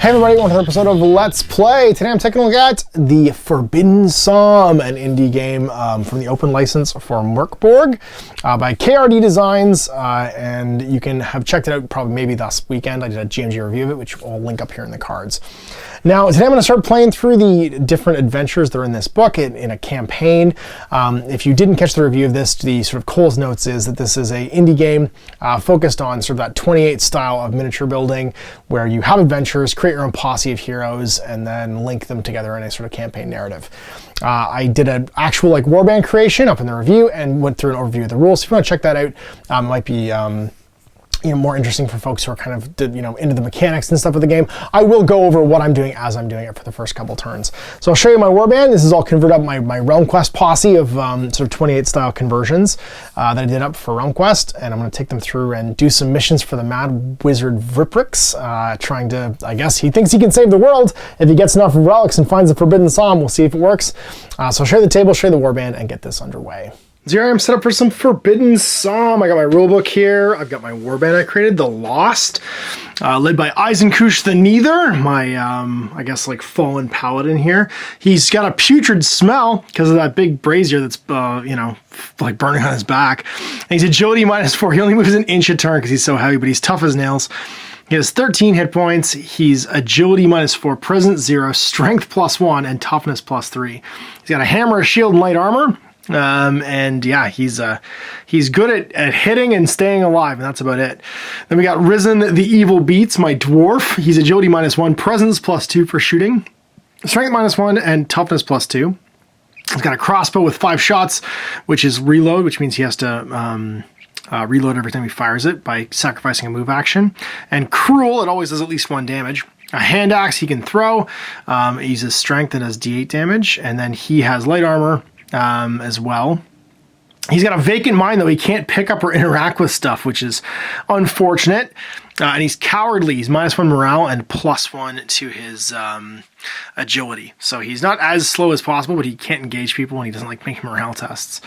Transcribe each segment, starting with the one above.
Hey everybody, welcome to another episode of Let's Play. Today I'm taking a look at The Forbidden Psalm, an indie game from the open license for Merkborg by KRD Designs, and you can have checked it out probably maybe last weekend. I did a GMG review of it, which I'll link up here in the cards. Now, today I'm going to start playing through the different adventures that are in this book in a campaign. If you didn't catch the review of this, the sort of Cole's notes is that this is an indie game focused on sort of that 28 style of miniature building where you have adventures, create your own posse of heroes, and then link them together in a sort of campaign narrative. I did an actual warband creation up in the review and went through an overview of the rules. So if you want to check that out, it might be more interesting for folks who are kind of into the mechanics and stuff of the game. I will go over what I'm doing as I'm doing it for the first couple turns. So I'll show you my warband. This is all converted up my Realm Quest posse of sort of 28 style conversions that I did up for Realm Quest, and I'm going to take them through and do some missions for the Mad Wizard Vriprix, trying to, I guess he thinks he can save the world if he gets enough relics and finds the Forbidden Psalm. We'll see if it works. So I'll show you the table, show you the warband, and get this underway. So here I am set up for some Forbidden Psalm. I got my rulebook here. I've got my warband I created, the Lost, led by Eisenkush the Neither, my, I guess, fallen paladin here. He's got a putrid smell because of that big brazier that's, burning on his back. And he's agility -4. He only moves an inch a turn because he's so heavy, but he's tough as nails. He has 13 hit points. He's agility -4, presence 0, strength +1, and toughness +3. He's got a hammer, a shield, and light armor. And yeah, he's good at hitting and staying alive, and that's about it. Then we got Risen the Evil Beats, my dwarf. He's agility -1, presence +2 for shooting, strength -1, and toughness +2. He's got a crossbow with 5 shots, which is reload, which means he has to reload every time he fires it by sacrificing a move action. And Cruel, it always does at least 1 damage. A hand axe he can throw. He uses strength and does D8 damage, and then he has light armor as well. He's got a vacant mind, though. He can't pick up or interact with stuff, which is unfortunate. And he's cowardly. He's -1 morale and +1 to his agility. So he's not as slow as possible, but he can't engage people, and he doesn't like making morale tests.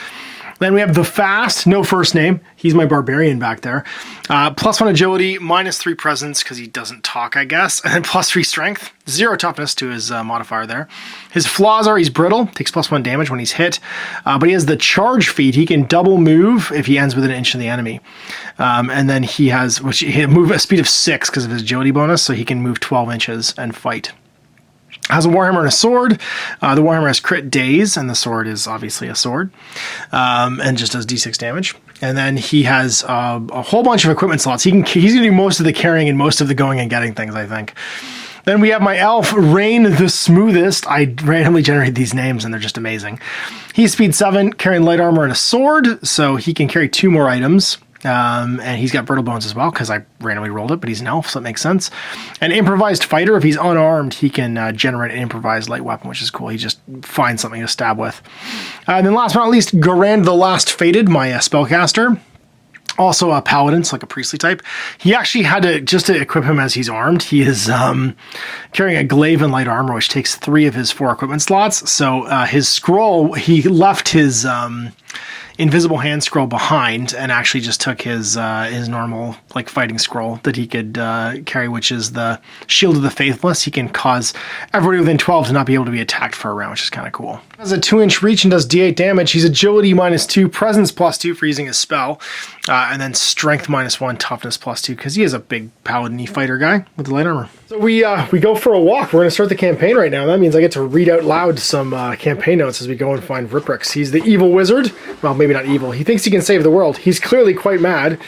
Then we have the Fast, no first name. He's my barbarian back there. +1 agility, -3 presence because he doesn't talk, I guess, and then +3 strength, 0 toughness to his modifier there. His flaws are he's brittle, takes +1 damage when he's hit, but he has the charge feat. He can double move if he ends within an inch of the enemy. And then he has, he'll move a speed of 6 because of his agility bonus, so he can move 12 inches and fight. Has a warhammer and a sword. The warhammer has crit daze, and the sword is obviously a sword, and just does d6 damage. And then he has a whole bunch of equipment slots. He's going to do most of the carrying and most of the going and getting things, I think. Then we have my elf, Rain the Smoothest. I randomly generate these names, and they're just amazing. He's speed 7, carrying light armor and a sword, so he can carry 2 more items. And he's got brittle bones as well because I randomly rolled it, but he's an elf, so it makes sense. An improvised fighter, if he's unarmed, he can generate an improvised light weapon, which is cool. He just finds something to stab with. And then last but not least, Garand the Last Fated, my spellcaster. Also a paladin, so like a priestly type. He actually had to, just to equip him as he's armed, he is carrying a glaive and light armor, which takes 3 of his 4 equipment slots. So his scroll, he left his invisible hand scroll behind and actually just took his normal fighting scroll that he could carry, which is the Shield of the Faithless. He can cause everybody within 12 to not be able to be attacked for a round, which is kind of cool. He has a 2-inch reach and does d8 damage. He's agility -2, presence +2 for using his spell, and then strength -1, toughness +2 because he is a big paladin-y fighter guy with the light armor. So we go for a walk. We're going to start the campaign right now. That means I get to read out loud some campaign notes as we go and find Vriprix. He's the evil wizard. Well, maybe not evil. He thinks he can save the world. He's clearly quite mad,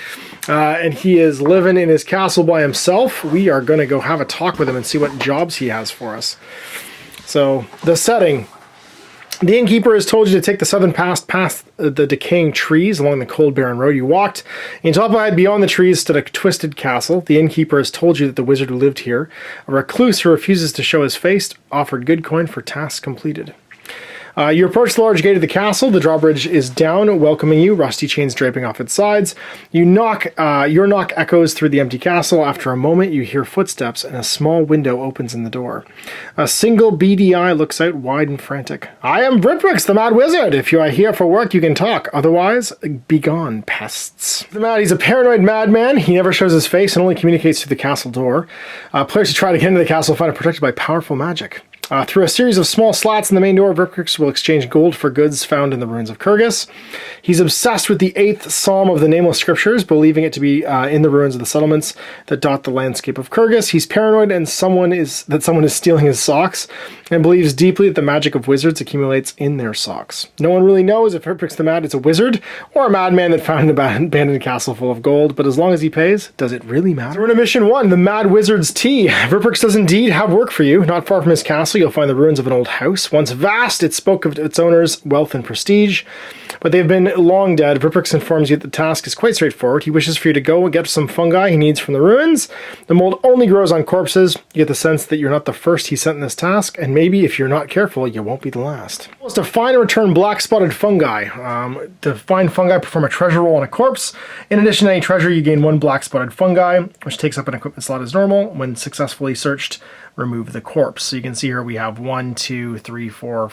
and he is living in his castle by himself. We are going to go have a talk with him and see what jobs he has for us. So the setting. The innkeeper has told you to take the southern path past the decaying trees along the cold, barren road you walked. Until up ahead, beyond the trees, stood a twisted castle. The innkeeper has told you that the wizard who lived here, a recluse who refuses to show his face, offered good coin for tasks completed. You approach the large gate of the castle. The drawbridge is down, welcoming you, rusty chains draping off its sides. Your knock echoes through the empty castle. After a moment, you hear footsteps, and a small window opens in the door. A single beady eye looks out, wide and frantic. I am Vriprix, the Mad Wizard. If you are here for work, you can talk. Otherwise, begone, pests. He's a paranoid madman. He never shows his face and only communicates through the castle door. Players who try to get into the castle find it protected by powerful magic. Through a series of small slats in the main door, Vriprix will exchange gold for goods found in the ruins of Kurgus. He's obsessed with the 8th Psalm of the Nameless Scriptures, believing it to be in the ruins of the settlements that dot the landscape of Kurgus. He's paranoid and someone is stealing his socks, and believes deeply that the magic of wizards accumulates in their socks. No one really knows if Vriprix the Mad is a wizard or a madman that found an abandoned castle full of gold, but as long as he pays, does it really matter? So we're in Mission 1, the Mad Wizard's Tea. Vriprix does indeed have work for you. Not far from his castle, you'll find the ruins of an old house. Once vast, it spoke of its owners' wealth and prestige, but they've been long dead. Vriprix informs you that the task is quite straightforward. He wishes for you to go and get some fungi he needs from the ruins. The mold only grows on corpses. You get the sense that you're not the first he sent in this task, and maybe if you're not careful, you won't be the last. It's to find and return black-spotted fungi. To find fungi, perform a treasure roll on a corpse. In addition to any treasure, you gain 1 black-spotted fungi, which takes up an equipment slot as normal. When successfully searched, remove the corpse. So you can see here we have 1, 2, 3, 4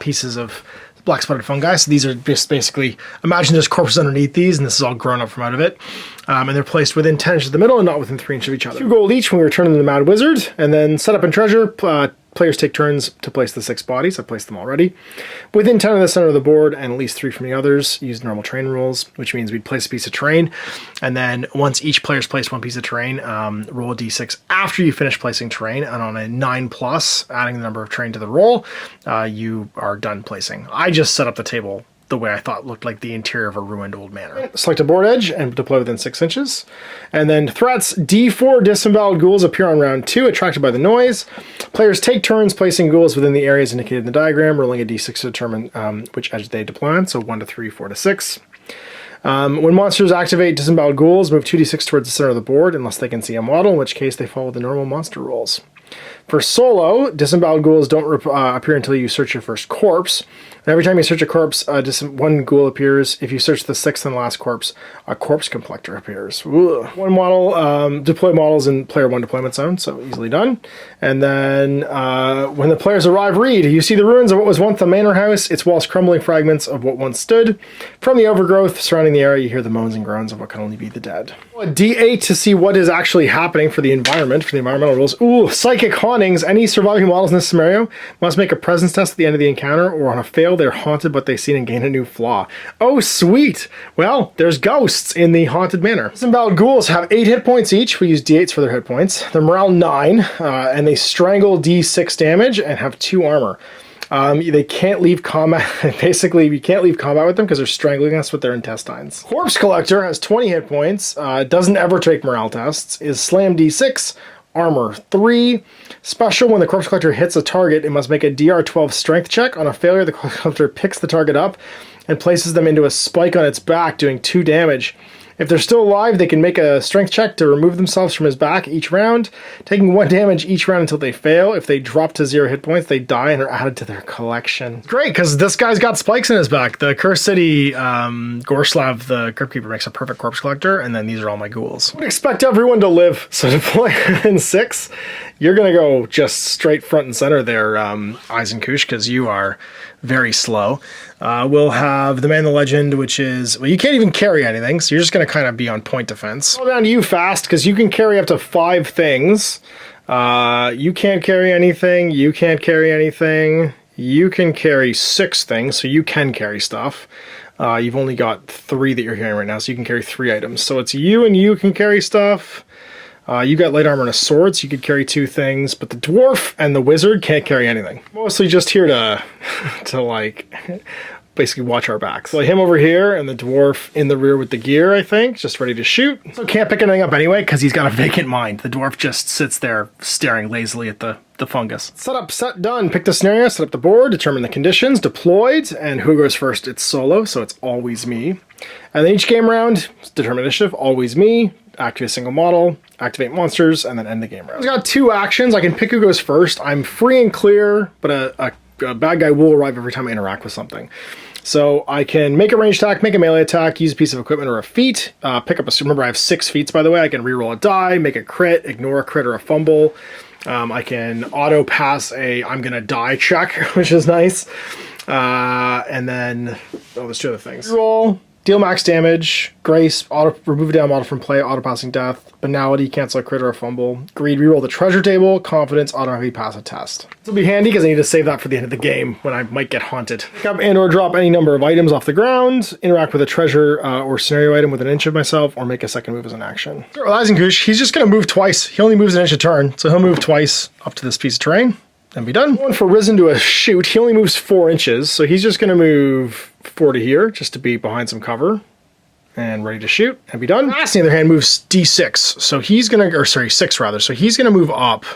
pieces of black spotted fungi. So these are just basically, imagine there's corpses underneath these, and this is all grown up from out of it. And they're placed within 10 inches of the middle and not within 3 inches of each other. 2 gold each when we return to the Mad Wizard, and then set up and treasure. Players take turns to place the 6 bodies. I've placed them already. Within 10 of the center of the board and at least 3 from the others, use normal terrain rules, which means we'd place a piece of terrain. And then once each player's placed 1 piece of terrain, roll a d6 after you finish placing terrain. And on a 9+, adding the number of terrain to the roll, you are done placing. I just set up the table the way I thought looked like the interior of a ruined old manor. Select a board edge and deploy within 6 inches. And then threats, D4 disemboweled ghouls appear on round 2, attracted by the noise. Players take turns placing ghouls within the areas indicated in the diagram, rolling a d6 to determine which edge they deploy on, so 1 to 3, 4 to 6. When monsters activate disemboweled ghouls, move 2d6 towards the center of the board unless they can see a model, in which case they follow the normal monster rules. For solo, disemboweled ghouls don't appear until you search your first corpse. And every time you search a corpse, 1 ghoul appears. If you search the 6th and last corpse, a corpse complector appears. Ugh. 1 model, deploy models in player 1 deployment zone, so easily done. And then when the players arrive, read. You see the ruins of what was once the manor house, its walls crumbling fragments of what once stood. From the overgrowth surrounding the area, you hear the moans and groans of what can only be the dead. A D8 to see what is actually happening for the environment, for the environmental rules. Ooh, psychic hauntings. Any surviving models in this scenario must make a presence test at the end of the encounter, or on a fail, they're haunted but they seen and gain a new flaw. Oh, sweet! Well, there's ghosts in the haunted manor. Disemboweled ghouls have 8 hit points each. We use D8s for their hit points. They're morale 9, and they strangle D6 damage and have 2 armor. They can't leave combat. Basically, you can't leave combat with them because they're strangling us with their intestines. Corpse Collector has 20 hit points, doesn't ever take morale tests, is slam D6, armor 3. Special, when the Corpse Collector hits a target, it must make a DR12 strength check. On a failure, the Corpse Collector picks the target up and places them into a spike on its back, doing 2 damage. If they're still alive, they can make a strength check to remove themselves from his back each round, taking 1 damage each round until they fail. If they drop to 0 hit points, they die and are added to their collection. Great, because this guy's got spikes in his back. The Cursed City Gorslav, the Crypt Keeper, makes a perfect corpse collector, and then these are all my ghouls. I would expect everyone to live, so deploy in 6. You're going to go just straight front and center there, Eisenkush, because you are very slow. We'll have the Man the Legend, which is, well, you can't even carry anything, so you're just going to kind of be on point defense. Go down to you fast, because you can carry up to 5 things. You can't carry anything, you can't carry anything, you can carry 6 things, so you can carry stuff. You've only got 3 that you're carrying right now, so you can carry 3 items. So it's you and you can carry stuff. You got light armor and a sword, so you could carry 2 things, but the dwarf and the wizard can't carry anything. Mostly just here to like, basically watch our backs. So him over here and the dwarf in the rear with the gear, I think, just ready to shoot. So can't pick anything up anyway, because he's got a vacant mind. The dwarf just sits there staring lazily at the fungus. Set up, set, done. Pick the scenario, set up the board, determine the conditions, deployed, and who goes first? It's solo, so it's always me. And then each game round, determine initiative, always me. Activate a single model, activate monsters, and then end the game round. I've got 2 actions. I can pick who goes first. I'm free and clear, but a bad guy will arrive every time I interact with something. So I can make a ranged attack, make a melee attack, use a piece of equipment or a feat, pick up a, remember I have 6 feats by the way, I can reroll a die, make a crit, ignore a crit or a fumble. I can auto pass a I'm gonna die check, which is nice. And then, oh, there's 2 other things. Reroll, deal max damage, grace, auto remove a damn model from play, auto passing death, banality, cancel a crit or a fumble, greed, reroll the treasure table, confidence, automatically pass a test. This will be handy because I need to save that for the end of the game when I might get haunted. Pick up and or drop any number of items off the ground, interact with a treasure or scenario item within an inch of myself, or make a second move as an action. So Eisenkush, he's just gonna move twice. He only moves an inch a turn, so he'll move twice up to this piece of terrain and be done. One for Risen to a shoot, he only moves 4 inches, so he's just gonna move 4 to here, just to be behind some cover, and ready to shoot, and be done. Last, on the other hand, moves D6, so he's gonna, or sorry, 6 rather, so he's gonna move up,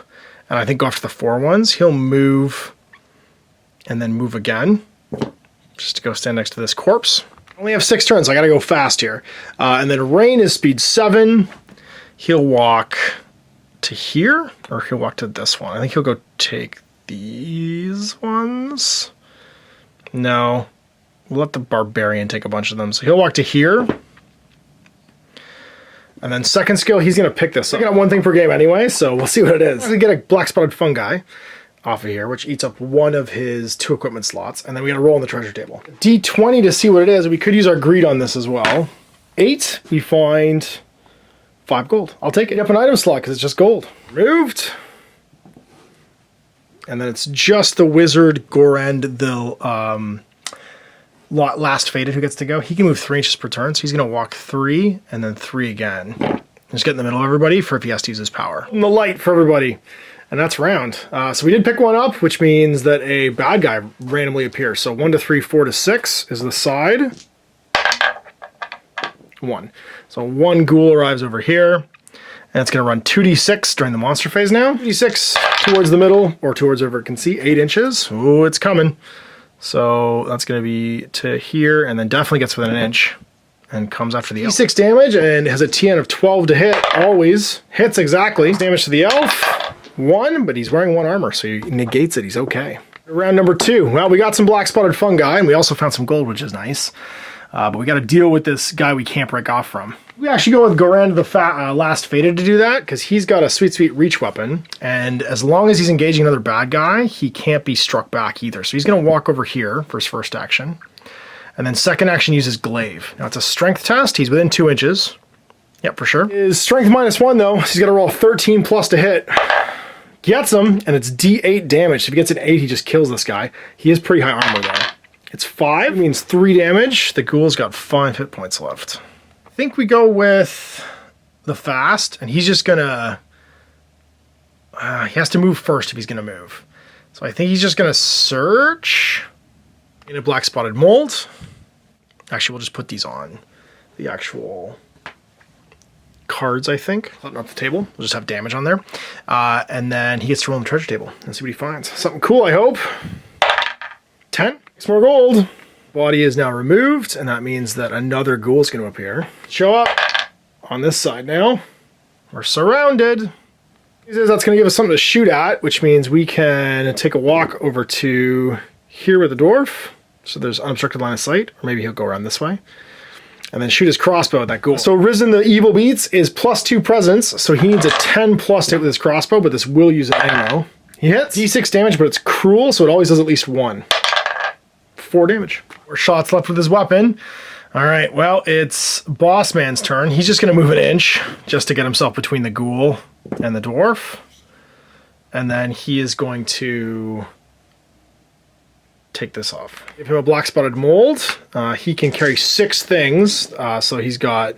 and I think go after the 4 ones. He'll move, and then move again, just to go stand next to this corpse. I only have 6 turns, so I gotta go fast here. And then Rain is speed 7. He'll walk to here, or he'll walk to this one. I think he'll go take these ones. No. We'll let the Barbarian take a bunch of them. So he'll walk to here. And then second skill, he's going to pick this up. I got 1 thing per game anyway, so we'll see what it is. We get a black spotted fungi off of here, which eats up 1 of his 2 equipment slots. And then we got to roll on the treasure table. D20 to see what it is. We could use our greed on this as well. 8, we find 5 gold. I'll take it up an item slot because it's just gold. Removed. And then it's just the wizard, Gorend, the last faded who gets to go. He can move 3 inches per turn, so he's going to walk 3 and then 3 again. Just get in the middle of everybody for if he has to use his power. And the light for everybody. And that's round. So we did pick 1 up, which means that a bad guy randomly appears. So 1 to 3, 4 to 6 is the side. 1. So 1 ghoul arrives over here. And it's going to run 2d6 during the monster phase now. 2d6 towards the middle, or towards wherever it can see, 8 inches. Ooh, it's coming. So that's going to be to here, and then definitely gets within an inch, and comes after the elf. 6 damage, and has a TN of 12 to hit, always. Hits exactly. Damage to the elf, 1, but he's wearing 1 armor, so he negates it, he's okay. Round number 2. Well, we got some black spotted fungi, and we also found some gold, which is nice. But we got to deal with this guy we can't break off from. We actually go with Gorand the last faded to do that, because he's got a sweet reach weapon, and as long as he's engaging another bad guy, he can't be struck back either. So he's going to walk over here for his first action, and then second action uses glaive. Now it's a strength test. He's within 2 inches. Yep, for sure. His strength -1 though, so he's got to roll 13 plus to hit. Gets him, and it's D8 damage. So if he gets an 8, he just kills this guy. He has pretty high armor though. It's 5, means 3 damage. The ghoul's got 5 hit points left. I think we go with the fast, and he's just gonna... he has to move first if he's gonna move. So I think he's just gonna search in a black spotted mold. Actually, we'll just put these on the actual cards, I think. Not off the table. We'll just have damage on there. And then he gets to roll on the treasure table and see what he finds. Something cool, I hope. 10. 6 more gold. Body is now removed, and that means that another ghoul is going to appear. Show up on this side now. We're surrounded. That's going to give us something to shoot at, which means we can take a walk over to here with the dwarf. So there's unobstructed line of sight, or maybe he'll go around this way. And then shoot his crossbow at that ghoul. So Risen the Evil Beats is +2 presence, so he needs a 10 plus to hit with his crossbow, but this will use an ammo. He hits. D6 damage, but it's cruel, so it always does at least 1. 4 damage. 4 shots left with his weapon. All right, well, it's Boss Man's turn. He's just going to move an inch just to get himself between the ghoul and the dwarf. And then he is going to take this off. Give him a black spotted mold. He can carry 6 things. So he's got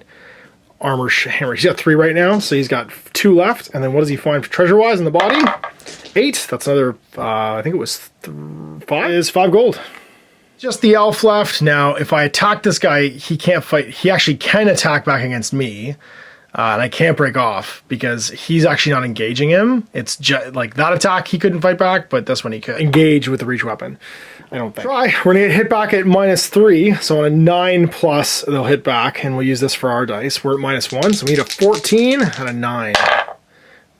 armor hammer. He's got 3 right now, so he's got 2 left. And then what does he find treasure-wise in the body? 8. That's another, I think it was 5. Is 5 gold. Just the elf left. Now, if I attack this guy, he can't fight. He actually can attack back against me. And I can't break off because he's actually not engaging him. It's just like that attack he couldn't fight back, but this one he could engage with the reach weapon. I don't think. Try. We're gonna get hit back at -3, so on a 9 plus they'll hit back, and we'll use this for our dice. We're at -1, so we need a 14 and a 9.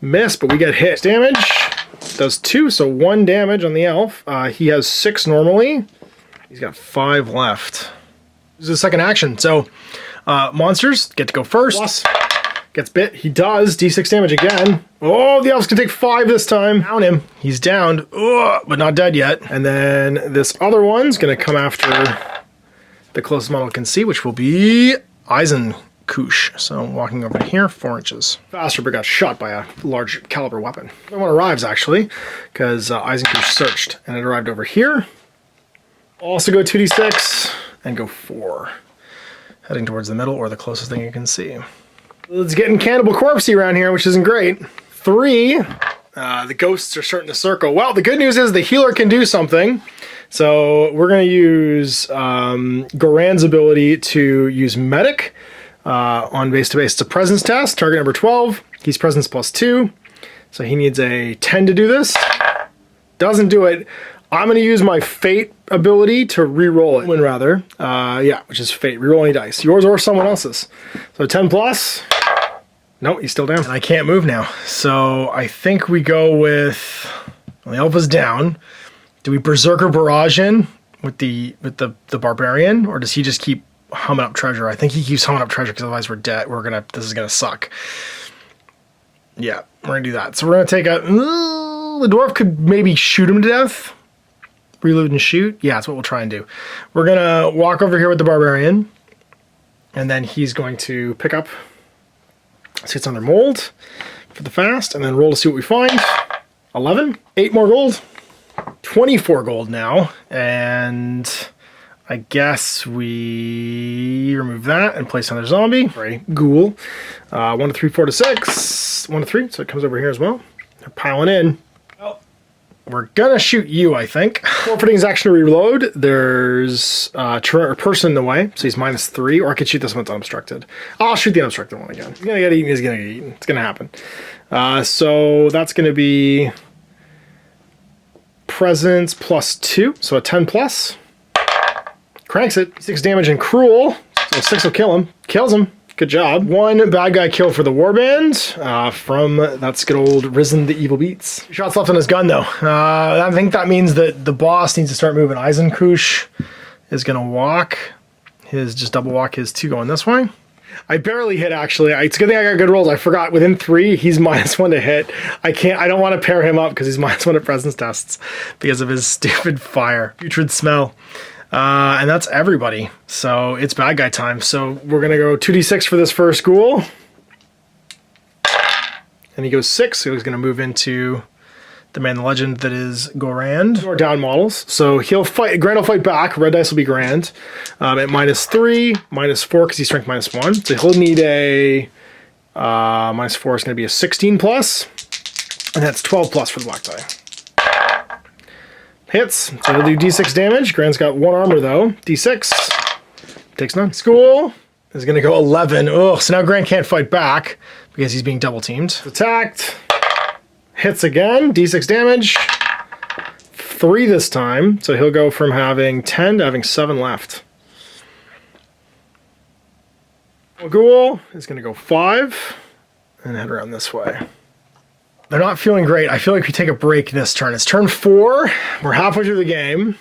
Miss, but we get hit. Damage. Does 2, so 1 damage on the elf. He has 6 normally. He's got 5 left. This is the second action. So monsters get to go first. Plus, gets bit. He does. D6 damage again. Oh, the elf's gonna take 5 this time. Down him. He's downed, but not dead yet. And then this other one's gonna come after the closest model can see, which will be Eisenkoosh. So walking over to here, 4 inches. Faster, but got shot by a large caliber weapon. The one arrives actually, because Eisenkoosh searched, and it arrived over here. Also go 2d6 and go 4. Heading towards the middle or the closest thing you can see. It's getting cannibal corpsey around here, which isn't great. 3. The ghosts are starting to circle. Well, the good news is the healer can do something. So we're going to use Goran's ability to use medic on base to base. It's a presence test, target number 12. He's presence +2. So he needs a 10 to do this. Doesn't do it. I'm going to use my fate ability to re-roll it. Win rather. Yeah, which is fate. Reroll any dice. Yours or someone else's. So 10 plus. Nope, he's still down. And I can't move now. So I think we go with, well, the elf is down. Do we Berserker Barrage in with the barbarian, or does he just keep humming up treasure? I think he keeps humming up treasure because otherwise we're dead. This is gonna suck. Yeah, we're gonna do that. So we're gonna take a. The dwarf could maybe shoot him to death. Reload and shoot. Yeah, that's what we'll try and do. We're gonna walk over here with the barbarian, and then he's going to pick up. See, it's on their mold for the fast, and then roll to see what we find. 11. 8 more gold. 24 gold now, and I guess we remove that and place another zombie. Right, ghoul. 1 to 3, 4 to 6. 1 to 3, so it comes over here as well. They're piling in. Oh. We're gonna shoot you, I think. Forfeiting his action to reload. There's a person in the way, so he's -3, or I could shoot this one that's unobstructed. I'll shoot the unobstructed one again. He's gonna get eaten, he's gonna get eaten. It's gonna happen. So that's gonna be presence +2, so a 10 plus. Cranks it. 6 damage and cruel, so 6 will kill him. Kills him. Good job. 1 bad guy kill for the warband from that's good old Risen the Evil Beats. 2 shots left on his gun though. I think that means that the boss needs to start moving. Eisenkoosh is gonna walk just double walk his 2 going this way. I barely hit actually. It's a good thing I got good rolls. I forgot within 3 he's -1 to hit. I don't want to pair him up because he's -1 at presence tests because of his stupid fire. Putrid smell. And that's everybody. So it's bad guy time. So we're gonna go 2d6 for this first ghoul. And he goes 6, so he's gonna move into the man, the legend that is Gorand. Or down models. So he'll fight, Grand will fight back. Red dice will be Grand. At -3, -4 because he's strength -1. So he'll need a -4 is gonna be a 16 plus. And that's 12 plus for the black die. Hits, so he'll do d6 damage. Grand's got 1 armor though. D6, takes none. School is gonna go 11. Oh, so now Grand can't fight back because he's being double teamed. Attacked, hits again, d6 damage. 3 this time, so he'll go from having 10 to having 7 left. Ghoul is gonna go 5 and head around this way. They're not feeling great. I feel like we take a break this turn. It's turn 4. We're halfway through the game.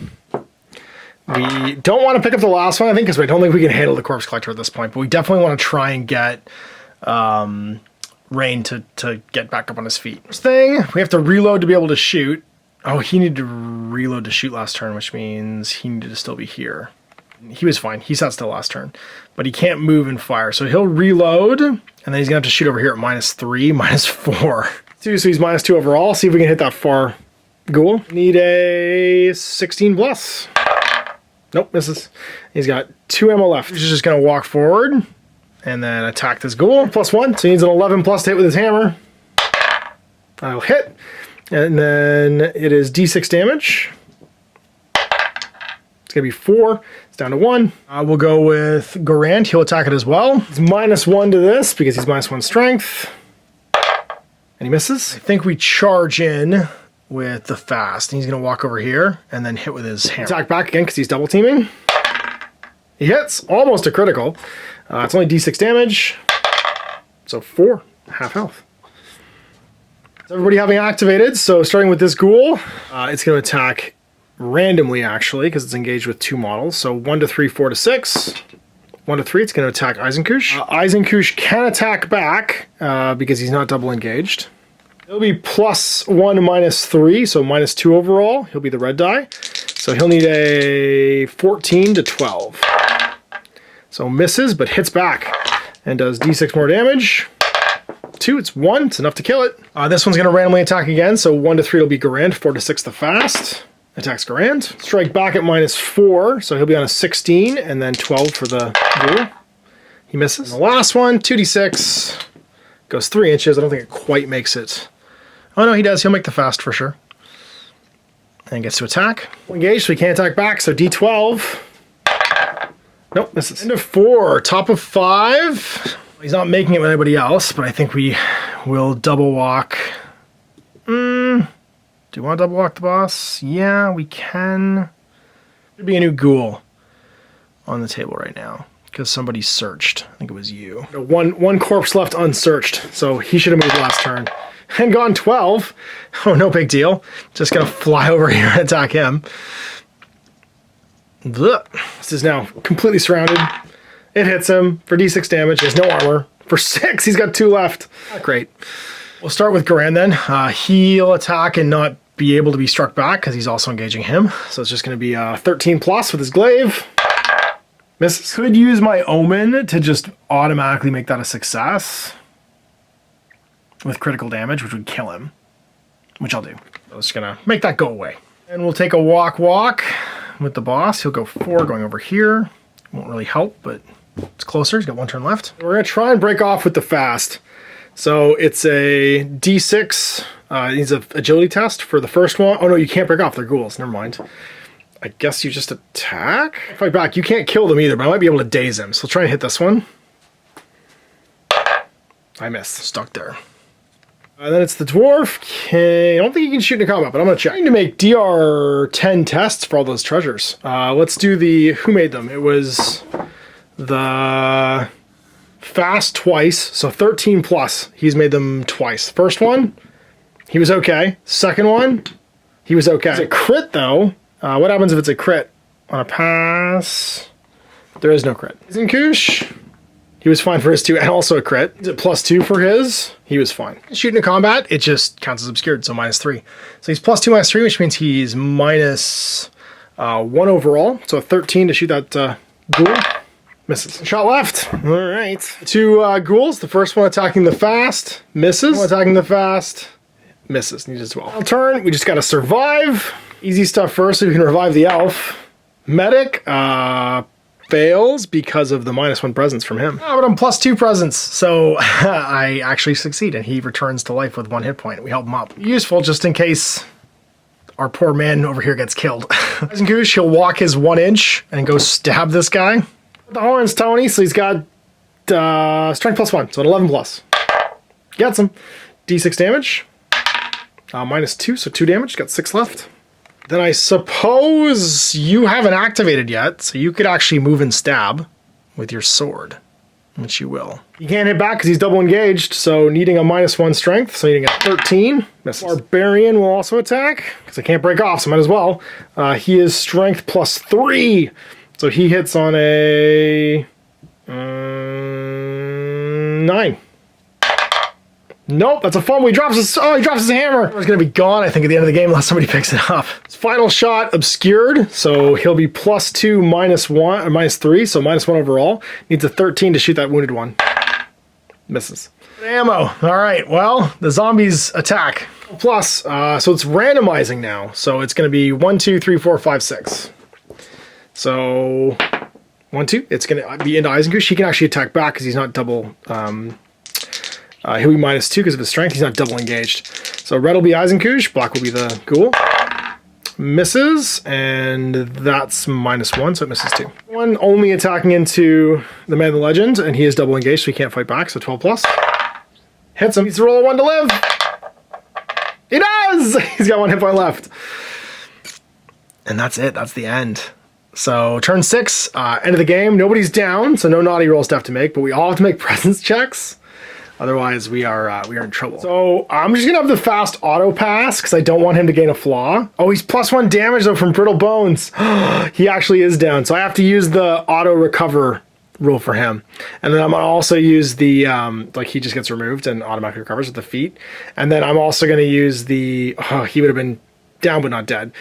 We don't want to pick up the last one, I think, because I don't think we can handle the Corpse Collector at this point. But we definitely want to try and get Rain to get back up on his feet. First thing, we have to reload to be able to shoot. Oh, he needed to reload to shoot last turn, which means he needed to still be here. He was fine. He sat still last turn. But he can't move and fire. So he'll reload, and then he's going to have to shoot over here at -3, -4. So he's -2 overall. See if we can hit that far ghoul. Need a 16 plus. Nope, misses. He's got 2 ammo left. He's just gonna walk forward and then attack this ghoul. +1, so he needs an 11 plus to hit with his hammer. I'll hit. And then it is d6 damage. It's gonna be 4. It's down to 1. We'll go with Gorand. He'll attack it as well. He's -1 to this because he's -1 strength. And he misses. I think we charge in with the fast. He's going to walk over here and then hit with his hammer. Attack back again because he's double teaming. He hits. Almost a critical. It's only d6 damage. So 4. Half health. Everybody having activated, so starting with this ghoul, it's going to attack randomly actually, because it's engaged with 2 models. So 1 to 3, 4 to 6. 1 to 3, it's going to attack Eisenkush. Eisenkush can attack back because he's not double engaged. It'll be +1 -3, so -2 overall. He'll be the red die. So he'll need a 14 to 12. So misses, but hits back and does d6 more damage. 2, it's 1, it's enough to kill it. This one's going to randomly attack again, so 1 to 3 will be Garand, 4 to 6 the fast. Attacks Garand. Strike back at -4, so he'll be on a 16, and then 12 for the ghoul. He misses. And the last one, 2d6, goes 3 inches. I don't think it quite makes it. Oh no, he does. He'll make the fast for sure. And gets to attack. Engaged, so he can't attack back, so d12. Nope, misses. End of 4, top of 5. He's not making it with anybody else, but I think we will double walk. Do you want to double walk the boss? Yeah, we can. There'd be a new ghoul on the table right now because somebody searched. I think it was you. One corpse left unsearched, so he should have moved last turn. And gone 12. Oh, no big deal. Just gonna fly over here and attack him. This is now completely surrounded. It hits him for d6 damage. He has no armor. For 6, he's got 2 left. Not great. We'll start with Garand then. He'll attack and not be able to be struck back because he's also engaging him. So it's just going to be 13 plus with his glaive. Misses. Could use my Omen to just automatically make that a success with critical damage, which would kill him, which I'll do. I'm just going to make that go away. And we'll take a walk with the boss. He'll go 4 going over here. Won't really help, but it's closer. He's got 1 turn left. We're going to try and break off with the fast. So it's a d6. It needs an agility test for the first one. Oh no, you can't break off. They're ghouls. Never mind. I guess you just attack? Fight back. You can't kill them either, but I might be able to daze him. So I'll try and hit this one. I missed. Stuck there. And then it's the dwarf. Okay, I don't think you can shoot in combat, but I'm going to check. I need to make DR10 tests for all those treasures. Let's do the... Who made them? It was the fast twice, so 13 plus. He's made them twice. First one, he was okay. Second one, he was okay. It's a crit, though. What happens if it's a crit? On a pass, there is no crit. Zinkush, he was fine for his 2, and also a crit. Is it +2 for his? He was fine. Shooting a combat, it just counts as obscured, so -3. So he's +2, -3, which means he's -1 overall. So a 13 to shoot that ghoul. Misses. Shot left. All right. 2 ghouls. The first one attacking the fast. Misses. One attacking the fast. Misses. Needs as well. Final turn. We just got to survive. Easy stuff first, so we can revive the elf. Medic. Fails because of the -1 presence from him. Oh, but I'm +2 presence, so I actually succeed, and he returns to life with 1 hit point. We help him up. Useful just in case our poor man over here gets killed. Eisenkush, he'll walk his 1 inch and go stab this guy. The horns, Tony, so he's got strength +1, so an 11 plus. Gets him. D6 damage. -2, so 2 damage. Got 6 left. Then I suppose you haven't activated yet, so you could actually move and stab with your sword, which you will. You can't hit back because he's double engaged, so needing a -1 strength, so needing a 13. Misses. Barbarian will also attack, because I can't break off, so might as well. He is strength +3, so he hits on a 9. Nope, that's a fumble. He drops his hammer. He's gonna be gone, I think, at the end of the game unless somebody picks it up. His final shot obscured, so he'll be +2, -1, or -3, so -1 overall. Needs a 13 to shoot that wounded one. Misses. Ammo. All right, well, the zombies attack. Plus, so it's randomizing now. So it's gonna be 1, 2, 3, 4, 5, 6. So 1, 2. It's gonna be into Eisenkush. He can actually attack back because he's not double. He'll be -2 because of his strength. He's not double engaged. So red will be Eisenkush, black will be the ghoul. Misses, and that's -1, so it misses 2. One only attacking into the man of the legend, and he is double engaged, so he can't fight back, so 12 plus. Hits him. He's to roll a 1 to live. He does! He's got 1 hit point left. And that's it. That's the end. So turn 6, end of the game. Nobody's down, so no naughty rolls to have to make, but we all have to make presence checks. Otherwise, we are in trouble. So I'm just gonna have the fast auto pass because I don't want him to gain a flaw. Oh, he's +1 damage though from brittle bones. He actually is down, so I have to use the auto recover rule for him. And then I'm gonna also use the like he just gets removed and automatically recovers with the feat. And then I'm also gonna use the he would have been down but not dead.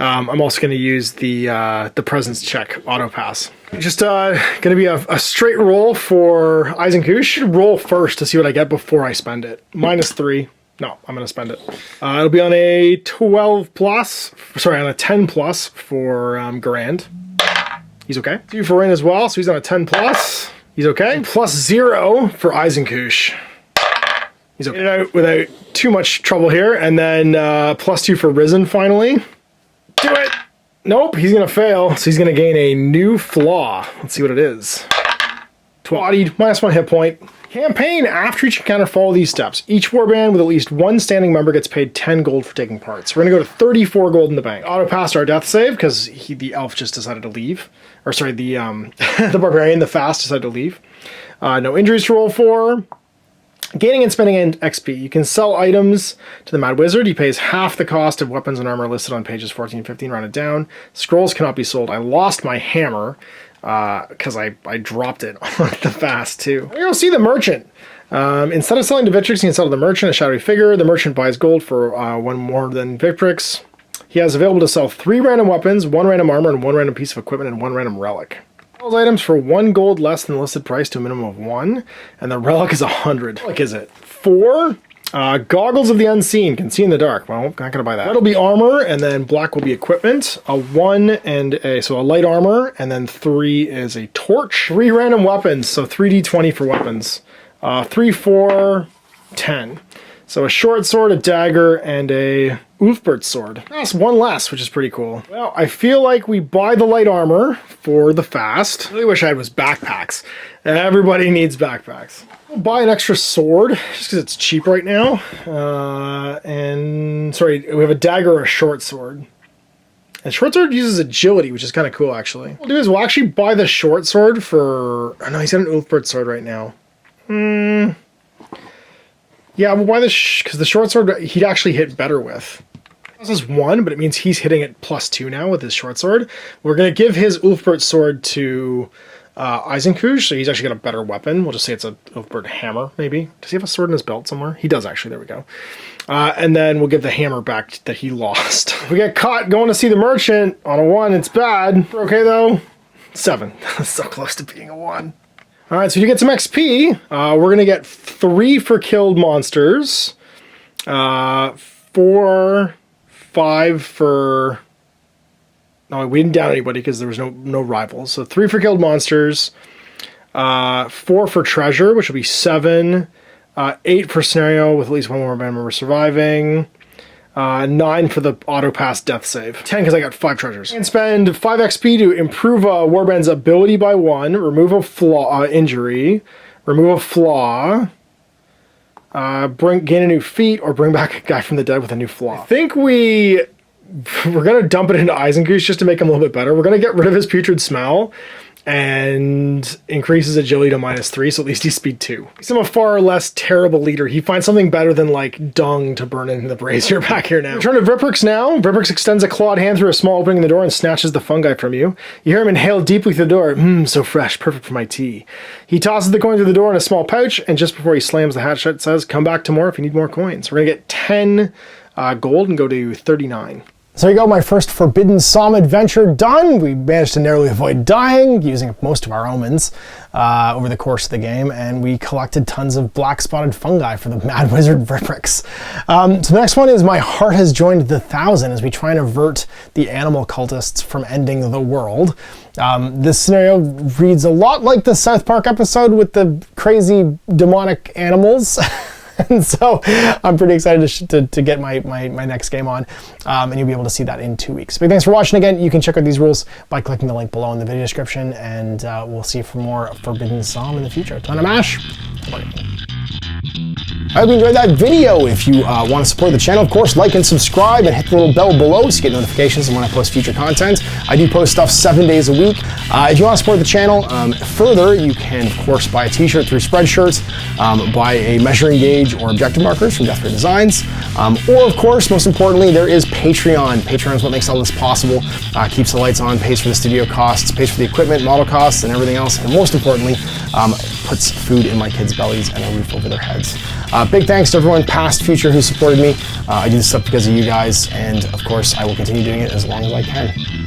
I'm also going to use the presence check auto pass. Just going to be a straight roll for Eisenkoosh. Should roll first to see what I get before I spend it. -3. No, I'm going to spend it. It'll be on a 12 plus. Sorry, on a 10 plus for Garand. He's okay. 2 for Rain as well, so he's on a 10 plus. He's okay. +0 for Eisenkoosh. He's okay. Out without too much trouble here, and then +2 for Risen finally. Do it! Nope, he's gonna fail, so he's gonna gain a new flaw. Let's see what it is. Bodied, -1 hit point. Campaign, after each encounter, follow these steps. Each warband with at least 1 standing member gets paid 10 gold for taking part. So we're gonna go to 34 gold in the bank. Auto passed our death save, because the elf just decided to leave. Or sorry, the the barbarian, the fast, decided to leave. No injuries to roll for. Gaining and spending XP. You can sell items to the Mad Wizard. He pays half the cost of weapons and armor listed on pages 14 and 15. Round it down. Scrolls cannot be sold. I lost my hammer because I dropped it on the fast too. You'll see the merchant. Instead of selling to Vriprix, you can sell to the merchant, a shadowy figure. The merchant buys gold for 1 more than Vriprix. He has available to sell 3 random weapons, 1 random armor, and 1 random piece of equipment, and 1 random relic. Sells items for 1 gold less than the listed price to a minimum of 1, and the relic is 100. What is it? 4. Goggles of the unseen, can see in the dark. Well, not gonna buy that. Red will be armor, and then black will be equipment. A 1 and a light armor, and then 3 is a torch. 3 random weapons, so 3d20 for weapons. 3, 4, 10. So a short sword, a dagger, and a Ulfbert's sword. That's 1 less, which is pretty cool. Well, I feel like we buy the light armor for the fast. I really wish I had was backpacks. Everybody needs backpacks. We'll buy an extra sword, just because it's cheap right now. And, sorry, we have a dagger or a short sword. And short sword uses agility, which is kind of cool, actually. What we'll do is we'll actually buy the short sword for... Oh, no, he's got an Ulfbert's sword right now. Yeah, we'll buy this because the short sword he'd actually hit better with. This is 1, but it means he's hitting it +2 now with his short sword. We're going to give his Ulfbert's sword to Eisenkoosh, so he's actually got a better weapon. We'll just say it's a Ulfbert hammer, maybe. Does he have a sword in his belt somewhere? He does, actually. There we go. And then we'll give the hammer back that he lost. If we get caught going to see the merchant on a 1, it's bad. We're okay, though. 7. That's so close to being a 1. All right, so you get some XP. We're going to get 3 for killed monsters, 4, 5 for... No, we didn't down anybody because there was no rivals. So 3 for killed monsters, 4 for treasure, which will be 7, 8 for scenario with at least 1 more band member surviving, 9 for the auto pass death save, 10 because I got 5 treasures. And spend 5 XP to improve a warband's ability by 1, remove a flaw, injury, remove a flaw, gain a new feat, or bring back a guy from the dead with a new flaw. I think we're going to dump it into Eisenkoosh just to make him a little bit better. We're going to get rid of his putrid smell and increase his agility to -3, so at least he's speed 2. He's a far less terrible leader. He finds something better than, like, dung to burn into the brazier back here now. Return to Vriprix now. Vriprix extends a clawed hand through a small opening in the door and snatches the fungi from you. You hear him inhale deeply through the door. So fresh, perfect for my tea. He tosses the coin through the door in a small pouch, and just before he slams the hatch shut, says, come back tomorrow if you need more coins. We're going to get 10 gold and go to 39. So there you go, my first Forbidden Psalm adventure done. We managed to narrowly avoid dying, using up most of our omens over the course of the game, and we collected tons of black-spotted fungi for the Mad Wizard Vriprix. So the next one is My Heart Has Joined the 1,000 as we try and avert the animal cultists from ending the world. This scenario reads a lot like the South Park episode with the crazy demonic animals. And so I'm pretty excited to get my next game on, and you'll be able to see that in 2 weeks. Big thanks for watching again. You can check out these rules by clicking the link below in the video description, and we'll see you for more Forbidden Psalm in the future. Ton of mash. I hope you enjoyed that video. If you want to support the channel, of course, like and subscribe and hit the little bell below to get notifications when I post future content. I do post stuff 7 days a week. If you want to support the channel further, you can, of course, buy a t-shirt through Spreadshirt, buy a measuring gauge or objective markers from Death Ray Designs, or, of course, most importantly, there is Patreon. Patreon is what makes all this possible, keeps the lights on, pays for the studio costs, pays for the equipment, model costs, and everything else, and most importantly, puts food in my kids' bellies and a roof over their heads. Big thanks to everyone, past, future, who supported me. I do this stuff because of you guys, and of course, I will continue doing it as long as I can.